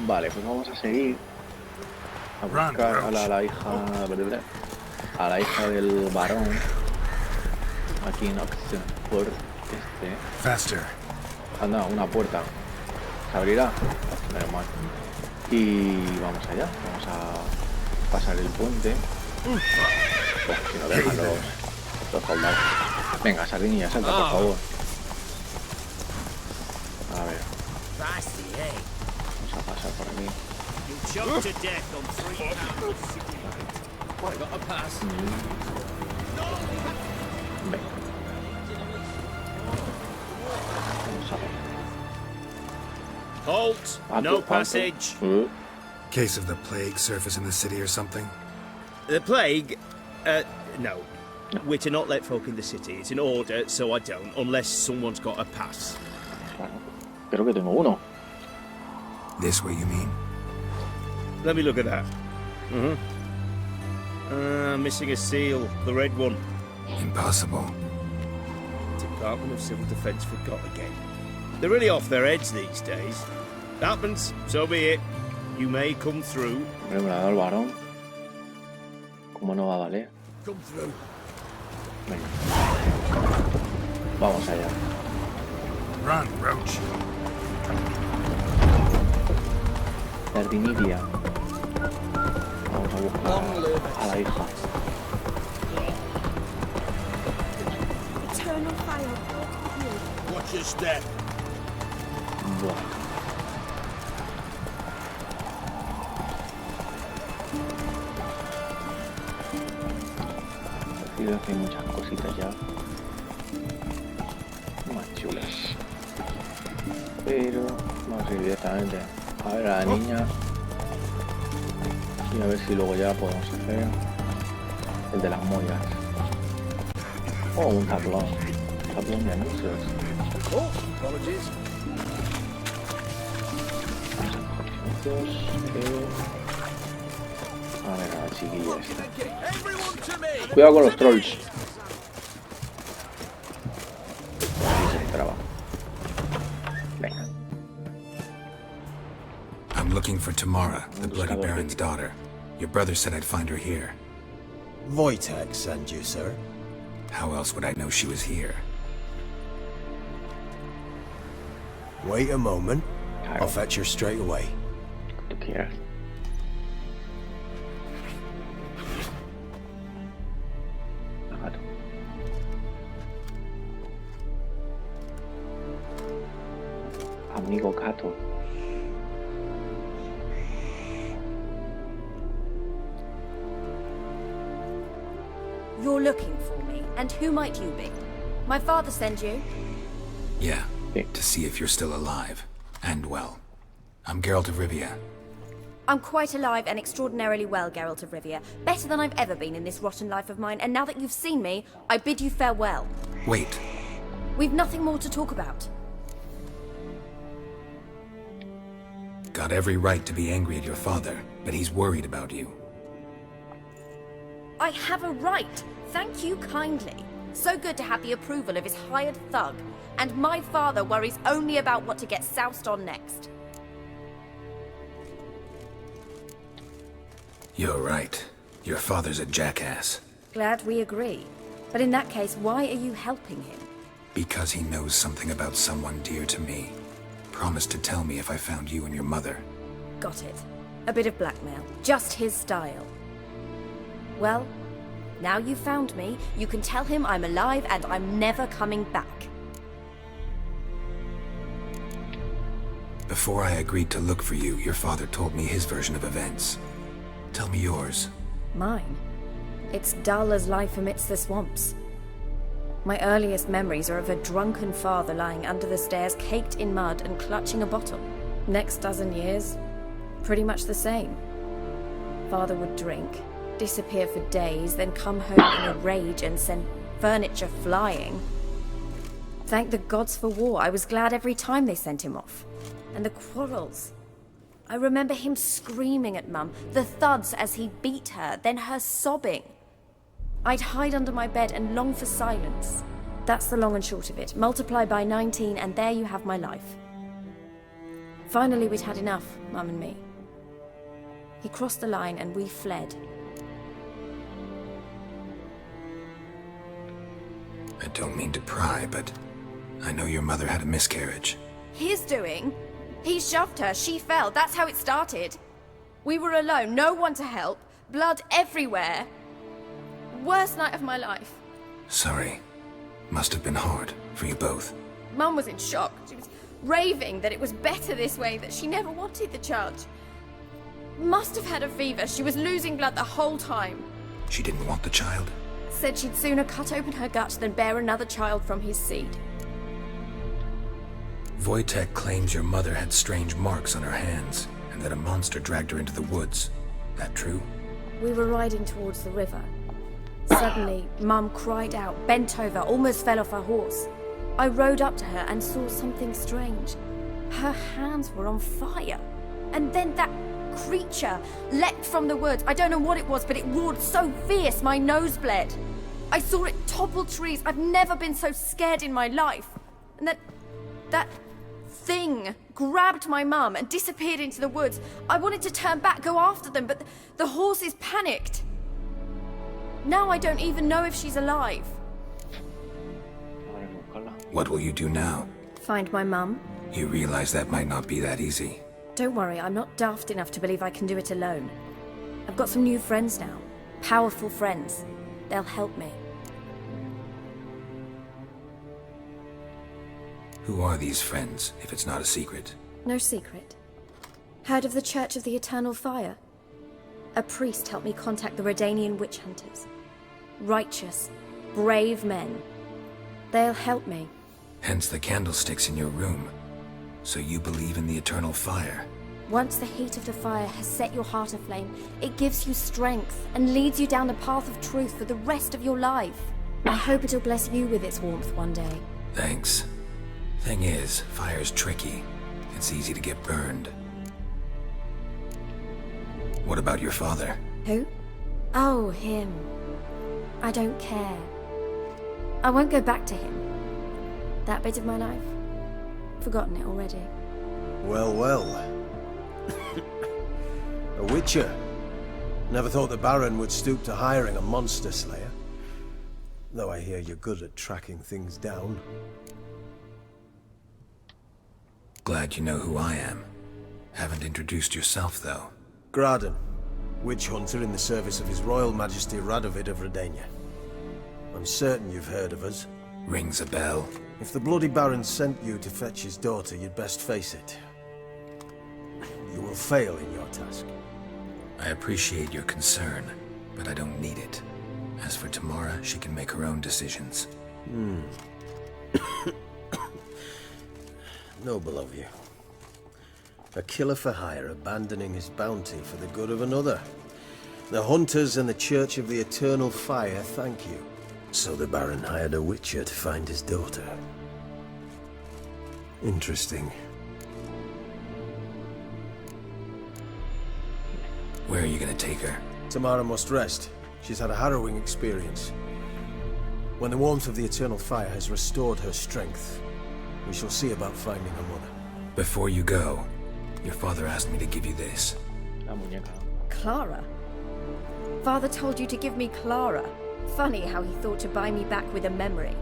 Vale, pues vamos a seguir a buscar a la hija, a la hija del barón aquí en Oxenford. Faster. Anda, una puerta. ¿Se abrirá? Menos mal. Y vamos allá. Vamos a pasar el puente. Pues, si no dejan los soldados. Venga, sardinilla, salta, por favor. A ver. Vamos a pasar por aquí. Venga. Vamos a ver. Halt! No passage. Case of the plague surface in the city or something? The plague? No. We're to not let folk in the city. It's an order, so I don't, unless someone's got a pass. Claro. Creo que tengo uno. This way, you mean? Let me look at that. Missing a seal. The red one. Impossible. Department of Civil Defence forgot again. They're really off their heads these days. Happens, so be it. You may come through. Hombre, me la ha dado el varón. ¿Cómo no va a valer? Come through. Venga. Vamos allá. Run, Roach. Sardinilla. Vamos a buscar a la hija. Eternal fire. Watch your step. Bueno. Aquí hay muchas cositas ya más chulas, pero vamos a ir directamente a ver a la niña y a ver si luego ya podemos hacer el de las mollas. Oh, un tablón de anuncios. Oh, apologies. A ver a la chiquilla esta. Cuidado con los trolls. Ahí se traba. Venga. I'm looking for Tamara, the Bloody Baron's daughter. Your brother said I'd find her here. Wojtek sent you, sir. How else would I know she was here? Wait a moment. I'll fetch her straight away. Tú quieras. Amigo gato. You're looking for me, and who might you be? My father sent you? Yeah, to see if you're still alive. And well. I'm Geralt of Rivia. I'm quite alive and extraordinarily well, Geralt of Rivia. Better than I've ever been in this rotten life of mine, and now that you've seen me, I bid you farewell. Wait. We've nothing more to talk about. Got every right to be angry at your father, but he's worried about you. I have a right. Thank you kindly. So good to have the approval of his hired thug. And my father worries only about what to get soused on next. You're right. Your father's a jackass. Glad we agree. But in that case, why are you helping him? Because he knows something about someone dear to me. Promised to tell me if I found you and your mother. Got it. A bit of blackmail. Just his style. Well, now you've found me, you can tell him I'm alive and I'm never coming back. Before I agreed to look for you, your father told me his version of events. Tell me yours. Mine? It's dull as life amidst the swamps. My earliest memories are of a drunken father lying under the stairs, caked in mud and clutching a bottle. Next dozen years, pretty much the same. Father would drink, disappear for days, then come home in a rage and send furniture flying. Thank the gods for war. I was glad every time they sent him off. And the quarrels. I remember him screaming at Mum, the thuds as he beat her, then her sobbing. I'd hide under my bed and long for silence. That's the long and short of it. Multiply by 19 and there you have my life. Finally, we'd had enough, Mum and me. He crossed the line and we fled. I don't mean to pry, but I know your mother had a miscarriage. His doing? He shoved her, she fell, that's how it started. We were alone, no one to help, blood everywhere. Worst night of my life. Sorry. Must have been hard for you both. Mum was in shock. She was raving that it was better this way, that she never wanted the child. Must have had a fever. She was losing blood the whole time. She didn't want the child? Said she'd sooner cut open her gut than bear another child from his seed. Wojtek claims your mother had strange marks on her hands, and that a monster dragged her into the woods. That true? We were riding towards the river. Suddenly, Mum cried out, bent over, almost fell off her horse. I rode up to her and saw something strange. Her hands were on fire. And then that creature leapt from the woods. I don't know what it was, but it roared so fierce my nose bled. I saw it topple trees. I've never been so scared in my life. And that thing grabbed my mum and disappeared into the woods. I wanted to turn back, go after them, but the horses panicked. Now I don't even know if she's alive. What will you do now? Find my mum. You realize that might not be that easy. Don't worry, I'm not daft enough to believe I can do it alone. I've got some new friends now. Powerful friends. They'll help me. Who are these friends, if it's not a secret? No secret. Heard of the Church of the Eternal Fire? A priest helped me contact the Redanian witch hunters. Righteous, brave men. They'll help me. Hence the candlesticks in your room. So you believe in the eternal fire? Once the heat of the fire has set your heart aflame, it gives you strength and leads you down the path of truth for the rest of your life. I hope it'll bless you with its warmth one day. Thanks. Thing is, fire's tricky. It's easy to get burned. What about your father? Who? Oh, him. I don't care. I won't go back to him. That bit of my life? Forgotten it already. Well, well. A witcher. Never thought the Baron would stoop to hiring a monster slayer. Though I hear you're good at tracking things down. Glad you know who I am. Haven't introduced yourself, though. Graden, witch hunter in the service of His Royal Majesty Radovid of Redania. I'm certain you've heard of us. Rings a bell. If the bloody Baron sent you to fetch his daughter, you'd best face it. You will fail in your task. I appreciate your concern, but I don't need it. As for Tamara, she can make her own decisions. Noble of you. A killer for hire abandoning his bounty for the good of another. The hunters and the Church of the Eternal Fire thank you. So the Baron hired a witcher to find his daughter. Interesting. Where are you gonna take her? Tamara must rest. She's had a harrowing experience. When the warmth of the Eternal Fire has restored her strength, we shall see about finding her mother. Before you go, your father asked me to give you this. La muñeca. Clara? Father told you to give me Clara. Funny how he thought to buy me back with a memory.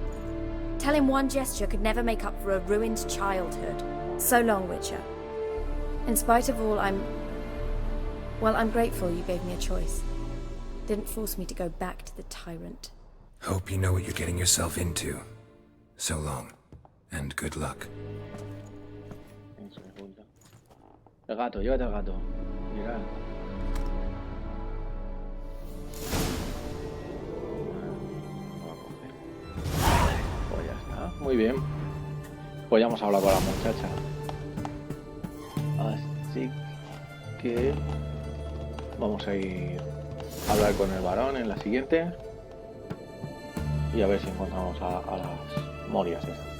Tell him one gesture could never make up for a ruined childhood. So long, Witcher. In spite of all, I'm grateful you gave me a choice. Didn't force me to go back to the tyrant. Hope you know what you're getting yourself into. So long, and good luck. El gato, llévate al gato. Mira. Pues ya está. Muy bien. Pues ya hemos hablado con la muchacha. Así que vamos a ir a hablar con el varón en la siguiente. Y a ver si encontramos a las morias esas.